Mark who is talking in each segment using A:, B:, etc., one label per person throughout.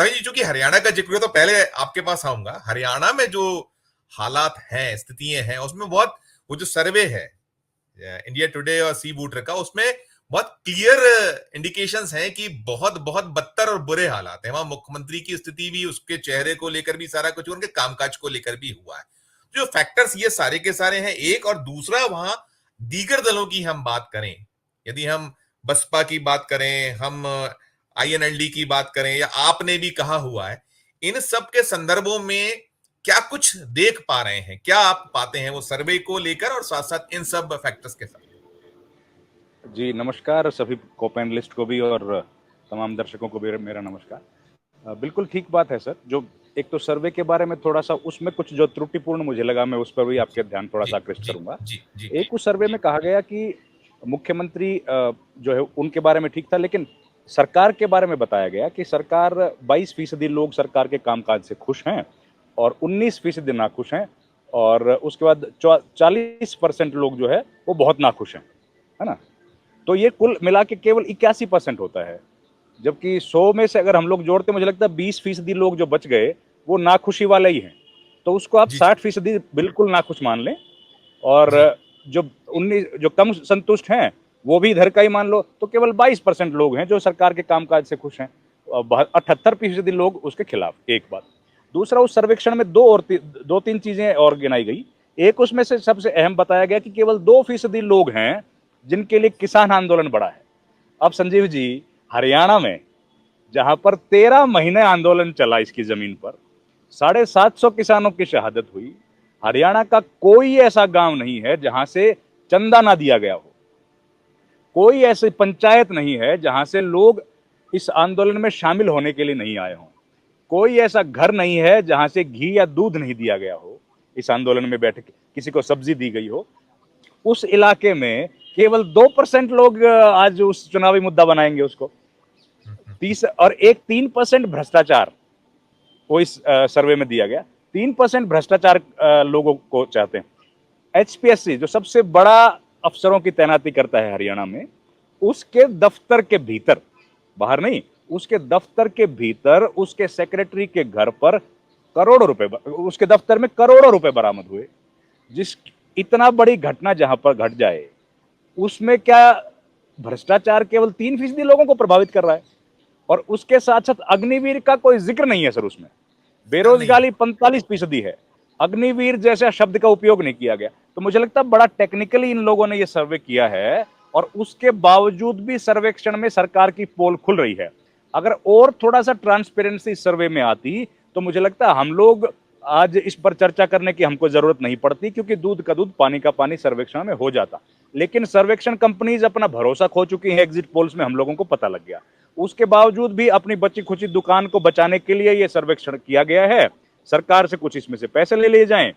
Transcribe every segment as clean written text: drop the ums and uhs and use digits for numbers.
A: रवि जी, चूंकि हरियाणा का जिक्र है तो पहले आपके पास आऊंगा। हरियाणा में जो हालात हैं, स्थितियां हैं, उसमें बहुत, वो जो सर्वे है इंडिया टुडे और सी बूटर का, उसमें बहुत क्लियर इंडिकेशंस हैं कि बहुत बहुत बदतर और बुरे हालात हैं। वहां मुख्यमंत्री की स्थिति भी, उसके चेहरे को लेकर भी सारा कुछ, उनके कामकाज को लेकर भी हुआ है। जो फैक्टर्स ये सारे के सारे हैं एक, और दूसरा वहां दीगर दलों की हम बात करें, यदि हम बसपा की बात करें, हम आईएनएलडी की बात करें, या आपने भी कहा हुआ है, इन सब के संदर्भों में क्या कुछ देख पा रहे हैं? क्या आप पाते हैं वो सर्वे को लेकर और साथ साथ इन सब फैक्टर्स के साथ?
B: जी नमस्कार सभी को पैनलिस्ट को भी और तमाम दर्शकों को भी मेरा नमस्कार। बिल्कुल ठीक बात है सर। जो एक तो सर्वे के बारे में थोड़ा सा उसमें कुछ जो त्रुटिपूर्ण मुझे लगा, मैं उस पर भी आपके ध्यान थोड़ा
A: जी
B: सा आकृष्ट
A: जी
B: करूंगा।
A: जी जी
B: एक उस सर्वे में कहा गया कि मुख्यमंत्री जो है उनके बारे में ठीक था, लेकिन सरकार के बारे में बताया गया कि सरकार 22% लोग सरकार के कामकाज से खुश हैं और 19% नाखुश हैं, और उसके बाद 40% लोग जो है वो बहुत नाखुश हैं, है ना। तो ये कुल मिला के केवल 81% होता है, जबकि 100 में से अगर हम लोग जोड़ते, मुझे लगता है 20% लोग जो बच गए वो नाखुशी वाले ही हैं। तो उसको आप
A: जी
B: 60% बिल्कुल नाखुश मान लें, और
A: जी
B: जो 19 जो कम संतुष्ट हैं वो भी इधर का ही मान लो, तो केवल 22% लोग हैं जो सरकार के कामकाज से खुश हैं, 78% लोग उसके खिलाफ। एक बात। दूसरा, उस सर्वेक्षण में दो तीन चीजें और गिनाई गई। एक, उसमें से सबसे अहम बताया गया कि केवल 2% लोग हैं जिनके लिए किसान आंदोलन बड़ा है। अब संजीव जी, हरियाणा में जहां पर 13 महीने आंदोलन चला, इसकी जमीन पर 750 किसानों की शहादत हुई, हरियाणा का कोई ऐसा गांव नहीं है जहां से चंदा ना दिया गया हो, कोई ऐसी पंचायत नहीं है जहां से लोग इस आंदोलन में शामिल होने के लिए नहीं आए हों, कोई ऐसा घर नहीं है जहां से घी या दूध नहीं दिया गया हो, इस आंदोलन में बैठे किसी को सब्जी दी गई हो। उस इलाके में केवल 2% लोग आज उस चुनावी मुद्दा बनाएंगे उसको। 3% भ्रष्टाचार वो इस सर्वे में दिया गया। 3% भ्रष्टाचार लोगों को चाहते हैं। एचपीएससी जो सबसे बड़ा अफसरों की तैनाती करता है हरियाणा में, उसके दफ्तर के भीतर, बाहर नहीं, उसके दफ्तर के भीतर उसके सेक्रेटरी के घर पर करोड़ों रुपए, उसके दफ्तर में करोड़ों रुपए बरामद हुए। जिस इतना बड़ी घटना जहां पर घट जाए, उसमें क्या भ्रष्टाचार केवल 3% लोगों को प्रभावित कर रहा है? और उसके साथ साथ अग्निवीर का कोई जिक्र नहीं है सर उसमें।
A: नहीं है।
B: बेरोजगारी 45% है, अग्निवीर जैसा शब्द का उपयोग नहीं किया गया। तो मुझे लगता है बड़ा टेक्निकली इन लोगों ने यह सर्वे किया है, और उसके बावजूद भी सर्वेक्षण में सरकार की पोल खुल रही है। अगर और थोड़ा सा ट्रांसपेरेंसी सर्वे में आती तो मुझे लगता है हम लोग आज इस पर चर्चा करने की हमको जरूरत नहीं पड़ती, क्योंकि दूध का दूध पानी का पानी सर्वेक्षण में हो जाता। लेकिन सर्वेक्षण कंपनीज अपना भरोसा खो चुकी हैं, एग्जिट पोल्स में हम लोगों को पता लग गया। उसके बावजूद भी अपनी बची खुची दुकान को बचाने के लिए यह सर्वेक्षण किया गया है, सरकार से कुछ इसमें से पैसे ले लिए जाएं,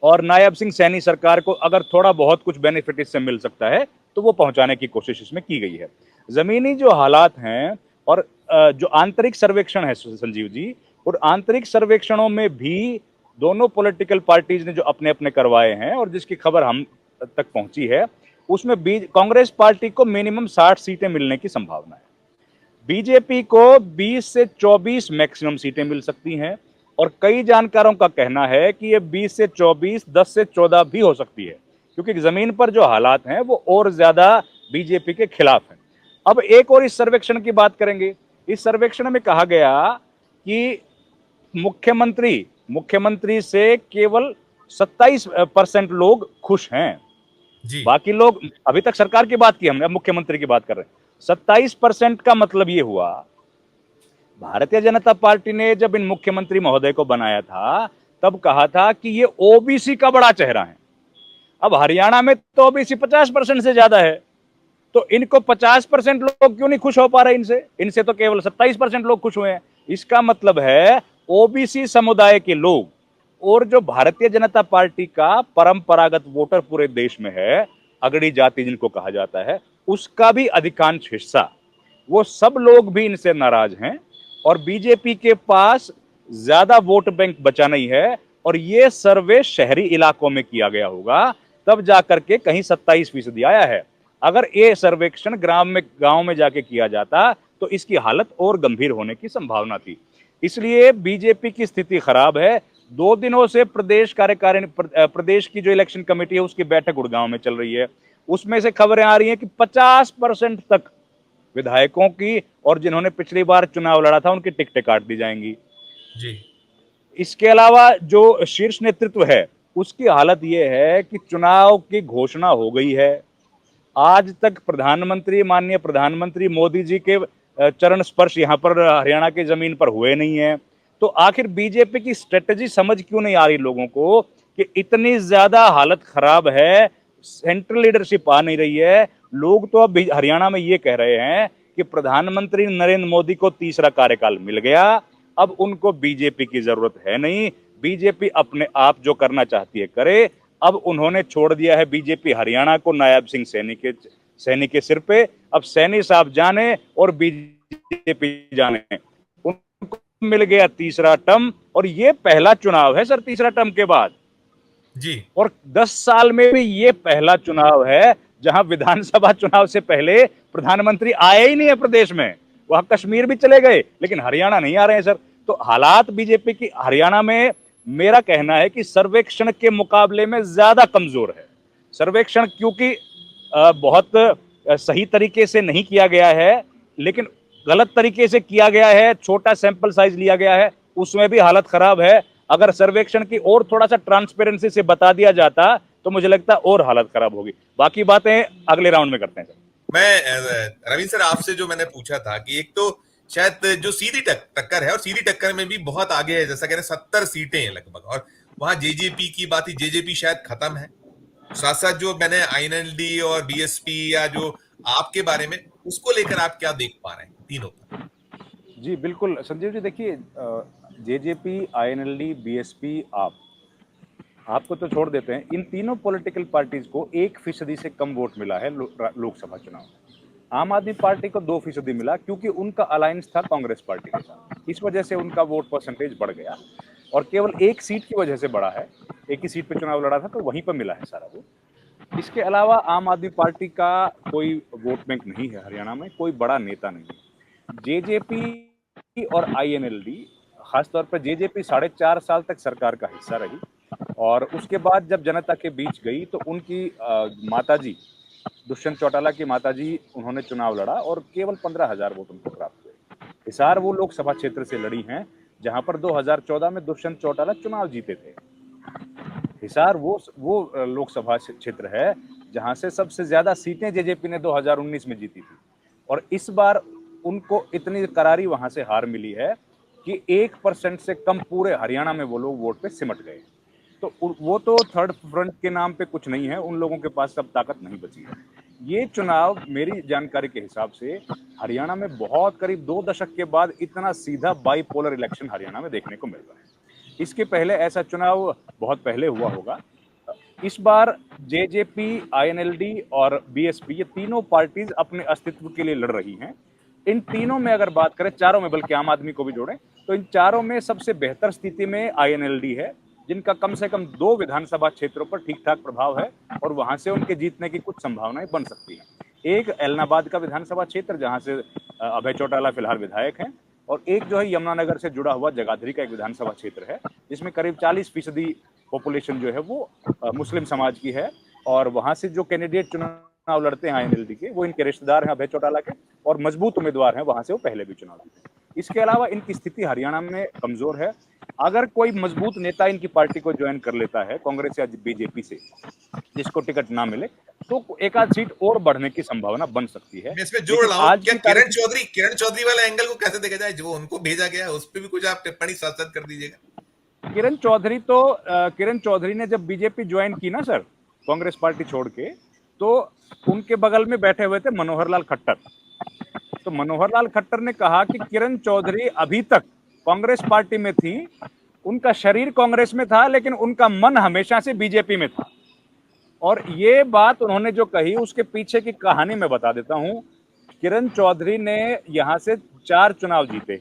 B: और नायब सिंह सैनी सरकार को अगर थोड़ा बहुत कुछ बेनिफिट इससे मिल सकता है तो वो पहुंचाने की कोशिश इसमें की गई है। जमीनी जो हालात हैं, और जो आंतरिक सर्वेक्षण है संजीव जी, और आंतरिक सर्वेक्षणों में भी दोनों पॉलिटिकल पार्टीज ने जो अपने अपने करवाए हैं और जिसकी खबर हम तक पहुंची है, उसमें कांग्रेस पार्टी को मिनिमम 60 सीटें मिलने की संभावना है, बीजेपी को 20 से 24 मैक्सिमम सीटें मिल सकती हैं, और कई जानकारों का कहना है कि ये 20 से 24, 10 से 14 भी हो सकती है, क्योंकि जमीन पर जो हालात हैं वो और ज्यादा बीजेपी के खिलाफ हैं। अब एक और इस सर्वेक्षण की बात करेंगे। इस सर्वेक्षण में कहा गया कि मुख्यमंत्री से केवल 27% लोग खुश हैं,
A: जी
B: बाकी लोग, अभी तक सरकार की बात की हमने, अब मुख्यमंत्री की बात कर रहे हैं। 27% का मतलब ये हुआ, भारतीय जनता पार्टी ने जब इन मुख्यमंत्री महोदय को बनाया था तब कहा था कि ये ओबीसी का बड़ा चेहरा है। अब हरियाणा में तो ओबीसी 50% से ज्यादा है, तो इनको 50% लोग क्यों नहीं खुश हो पा रहे इनसे? इनसे तो केवल 27% लोग खुश हुए हैं। इसका मतलब है ओबीसी समुदाय के लोग, और जो भारतीय जनता पार्टी का परंपरागत वोटर पूरे देश में है, अगड़ी जाति जिनको कहा जाता है, उसका भी अधिकांश हिस्सा, वो सब लोग भी इनसे नाराज हैं, और बीजेपी के पास ज्यादा वोट बैंक बचा नहीं है। और ये सर्वे शहरी इलाकों में किया गया होगा, तब जाकर के कहीं 27% आया है। अगर ये सर्वेक्षण गांव में जाके किया जाता तो इसकी हालत और गंभीर होने की संभावना थी। इसलिए बीजेपी की स्थिति खराब है। 2 दिनों से प्रदेश कार्यकारिणी प्रदेश की जो इलेक्शन कमेटी है उसकी बैठक गुड़गांव में चल रही है। उसमें से खबरें आ रही हैं कि 50% तक विधायकों की और जिन्होंने पिछली बार चुनाव लड़ा था उनकी टिकटें काट दी जाएंगी।
A: जी।
B: इसके अलावा जो शीर्ष नेतृत्व है उसकी हालत यह है कि चुनाव की घोषणा हो गई है, आज तक माननीय प्रधानमंत्री मोदी जी के चरण स्पर्श यहाँ पर हरियाणा की जमीन पर हुए नहीं है। तो आखिर बीजेपी की स्ट्रेटजी समझ क्यों नहीं आ रही लोगों को कि इतनी ज्यादा हालत खराब है, सेंट्रल लीडरशिप आ नहीं रही है। लोग तो अब हरियाणा में ये कह रहे हैं कि प्रधानमंत्री नरेंद्र मोदी को तीसरा कार्यकाल मिल गया, अब उनको बीजेपी की जरूरत है नहीं, बीजेपी अपने आप जो करना चाहती है करे। अब उन्होंने छोड़ दिया है बीजेपी हरियाणा को नायब सिंह सैनी के सिर पे। अब सैनी साहब जाने और बीजेपी जाने, उनको मिल गया तीसरा टर्म और ये पहला चुनाव है सर तीसरा टर्म के बाद
A: जी।
B: और 10 साल में भी ये पहला चुनाव है जहां विधानसभा चुनाव से पहले प्रधानमंत्री आए ही नहीं है प्रदेश में। वहां कश्मीर भी चले गए लेकिन हरियाणा नहीं आ रहे हैं सर। तो हालात बीजेपी की हरियाणा में मेरा कहना है कि सर्वेक्षण के मुकाबले में ज्यादा कमजोर है। सर्वेक्षण क्योंकि बहुत सही तरीके से नहीं किया गया है, लेकिन गलत तरीके से किया गया है, छोटा सैंपल साइज लिया गया है, उसमें भी हालत खराब है। अगर सर्वेक्षण की और थोड़ा सा ट्रांसपेरेंसी से बता दिया जाता तो मुझे लगता है और हालत खराब होगी। बाकी बातें अगले राउंड में करते हैं सर।
A: मैं रविंद्र सर आपसे जो मैंने पूछा था कि एक तो शायद जो सीधी टक्कर है और सीधी टक्कर में भी बहुत आगे है, जैसा कह रहे 70 सीटें हैं लगभग, और वहां जेजेपी की बात ही, जेजेपी शायद खत्म है। साथ साथ जो मैंने आईएनएलडी और बीएसपी या जो आपके बारे में, उसको लेकर आप क्या देख पा रहे हैं तीनों पर?
B: जी बिल्कुल संजीव जी, देखिए जेजेपी, आईएनएलडी, बीएसपी, आपको तो छोड़ देते हैं, इन तीनों पॉलिटिकल पार्टीज को 1% से कम वोट मिला है लोकसभा चुनाव में। आम आदमी पार्टी को 2% मिला क्योंकि उनका अलायंस था कांग्रेस पार्टी के साथ, इस वजह से उनका वोट परसेंटेज बढ़ गया और केवल एक सीट की वजह से बढ़ा है। एक ही सीट पे चुनाव लड़ा था तो वहीं पर मिला है सारा वोट। इसके अलावा आम आदमी पार्टी का कोई वोट बैंक नहीं है हरियाणा में, कोई बड़ा नेता नहीं है। जेजेपी और आईएनएलडी, खासतौर पर जेजेपी 4.5 साल तक सरकार का हिस्सा रही और उसके बाद जब जनता के बीच गई तो उनकी माताजी, दुष्यंत चौटाला की माताजी, उन्होंने चुनाव लड़ा और केवल 15,000 वोट उनको प्राप्त हुए। हिसार वो लोकसभा क्षेत्र से लड़ी हैं जहां पर 2014 में दुष्यंत चौटाला चुनाव जीते थे। हिसार वो लोकसभा क्षेत्र है जहां से सबसे ज्यादा सीटें जेजेपी ने 2019 में जीती थी और इस बार उनको इतनी करारी वहां से हार मिली है कि 1% से कम पूरे हरियाणा में वो लोग वोट पे सिमट गए। तो वो तो थर्ड फ्रंट के नाम पे कुछ नहीं है, उन लोगों के पास अब ताकत नहीं बची है। ये चुनाव मेरी जानकारी के हिसाब से हरियाणा में बहुत करीब 2 दशक के बाद इतना सीधा बाईपोलर इलेक्शन हरियाणा में देखने को मिल रहा है। इसके पहले ऐसा चुनाव बहुत पहले हुआ होगा। इस बार जेजेपी, आईएनएलडी और बीएसपी, ये तीनों पार्टीज अपने अस्तित्व के लिए लड़ रही हैं। इन तीनों में अगर बात करें, चारों में, बल्कि आम आदमी को भी जोड़ें, तो इन चारों में सबसे बेहतर स्थिति में आईएनएलडी है, जिनका कम से कम 2 विधानसभा क्षेत्रों पर ठीक ठाक प्रभाव है और वहां से उनके जीतने की कुछ संभावनाएं बन सकती हैं। एक एलनाबाद का विधानसभा क्षेत्र जहां से अभय चौटाला फिलहाल विधायक हैं, और एक जो है यमुनानगर से जुड़ा हुआ जगाधरी का एक विधानसभा क्षेत्र है जिसमें करीब 40% पॉपुलेशन जो है वो मुस्लिम समाज की है और वहां से जो कैंडिडेट चुनाव लड़ते हैं आईएनएलडी के, वो इनके रिश्तेदार हैं अभय चौटाला के और मजबूत उम्मीदवार हैं, वहां से वो पहले भी चुनाव लड़ते हैं। इसके अलावा इनकी स्थिति हरियाणा में कमजोर है। अगर कोई मजबूत नेता इनकी पार्टी को ज्वाइन कर लेता है कांग्रेस या बीजेपी से, जिसको टिकट ना मिले, तो एक आध सीट और बढ़ने की संभावना बन सकती है।
A: मैं इसमें जोड़ रहा हूं, क्या किरण चौधरी वाला एंगल को कैसे देखा जाए, जो उनको भेजा गया है, उस पर भी कुछ आप टिप्पणी साथ कर दीजिएगा।
B: किरण चौधरी ने जब बीजेपी ज्वाइन की ना सर, कांग्रेस पार्टी छोड़ के, तो उनके बगल में बैठे हुए थे मनोहर लाल खट्टर। तो मनोहर लाल खट्टर ने कहा कि किरण चौधरी अभी तक कांग्रेस पार्टी में थी, उनका शरीर कांग्रेस में था लेकिन उनका मन हमेशा से बीजेपी में था। और ये बात उन्होंने जो कही, उसके पीछे की कहानी मैं बता देता हूं। किरण चौधरी ने यहां से 4 चुनाव जीते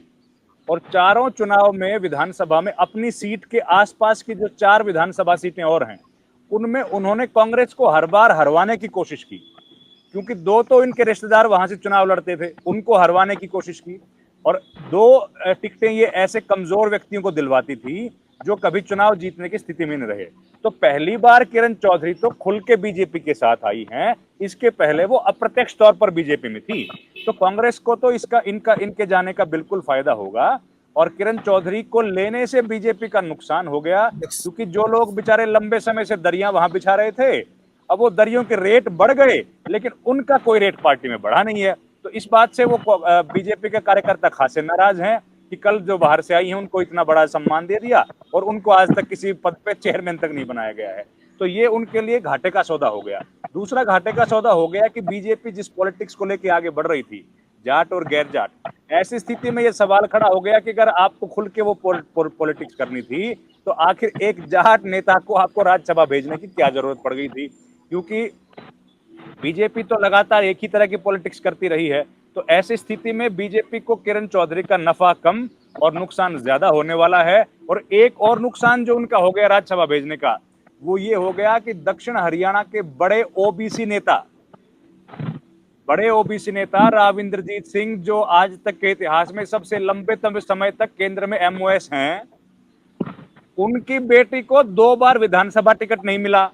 B: और चारों चुनाव में विधानसभा में अपनी सीट के आसपास की जो 4 विधानसभा सीटें और हैं, उनमें उन्होंने कांग्रेस को हर बार हरवाने की कोशिश की। क्योंकि दो तो इनके रिश्तेदार वहां से चुनाव लड़ते थे, उनको हरवाने की कोशिश की, और दो टिकटें ये ऐसे कमजोर व्यक्तियों को दिलवाती थी जो कभी चुनाव जीतने की स्थिति में नहीं रहे। तो पहली बार किरण चौधरी तो खुल के बीजेपी के साथ आई हैं, इसके पहले वो अप्रत्यक्ष तौर पर बीजेपी में थी। तो कांग्रेस को तो इसका इनके जाने का बिल्कुल फायदा होगा, और किरण चौधरी को लेने से बीजेपी का नुकसान हो गया, क्योंकि जो लोग बेचारे लंबे समय से दरिया वहां बिछा रहे थे, अब वो दरियों के रेट बढ़ गए, लेकिन उनका कोई रेट पार्टी में बढ़ा नहीं है। तो इस बात से वो बीजेपी के कार्यकर्ता खासे नाराज हैं कि कल जो बाहर से आई हैं उनको इतना बड़ा सम्मान दे दिया और उनको आज तक किसी पद पे चेयरमैन तक नहीं बनाया गया है। तो ये उनके लिए घाटे का सौदा हो गया। दूसरा घाटे का सौदा हो गया कि बीजेपी जिस पॉलिटिक्स को लेकर आगे बढ़ रही थी, जाट और गैर जाट, ऐसी स्थिति में ये सवाल खड़ा हो गया कि अगर आपको खुल के वो पॉलिटिक्स करनी थी तो आखिर एक जाट नेता को आपको राज्यसभा भेजने की क्या जरूरत पड़ गई थी, क्योंकि बीजेपी तो लगातार एक ही तरह की पॉलिटिक्स करती रही है। तो ऐसी स्थिति में बीजेपी को किरण चौधरी का नफा कम और नुकसान ज्यादा होने वाला है। और एक और नुकसान जो उनका हो गया राज्यसभा भेजने का, वो ये हो गया कि दक्षिण हरियाणा के बड़े ओबीसी नेता राव इंद्रजीत सिंह, जो आज तक के इतिहास में सबसे लंबे समय तक केंद्र में एमओएस हैं, उनकी बेटी को 2 बार विधानसभा टिकट नहीं मिला।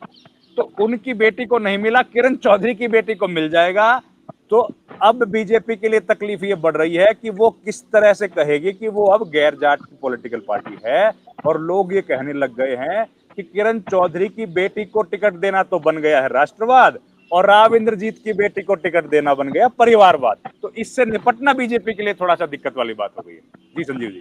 B: तो उनकी बेटी को नहीं मिला, किरण चौधरी की बेटी को मिल जाएगा। तो अब बीजेपी के लिए तकलीफ ये बढ़ रही है कि वो किस तरह से कहेगी कि वो अब गैर जाट की पॉलिटिकल पार्टी है। और लोग ये कहने लग गए हैं कि किरण चौधरी की बेटी को टिकट देना तो बन गया है राष्ट्रवाद, और राव इंद्रजीत की बेटी को टिकट देना बन गया परिवारवाद। तो इससे निपटना बीजेपी के लिए थोड़ा सा दिक्कत वाली बात हो गई है। जी संजीव जी।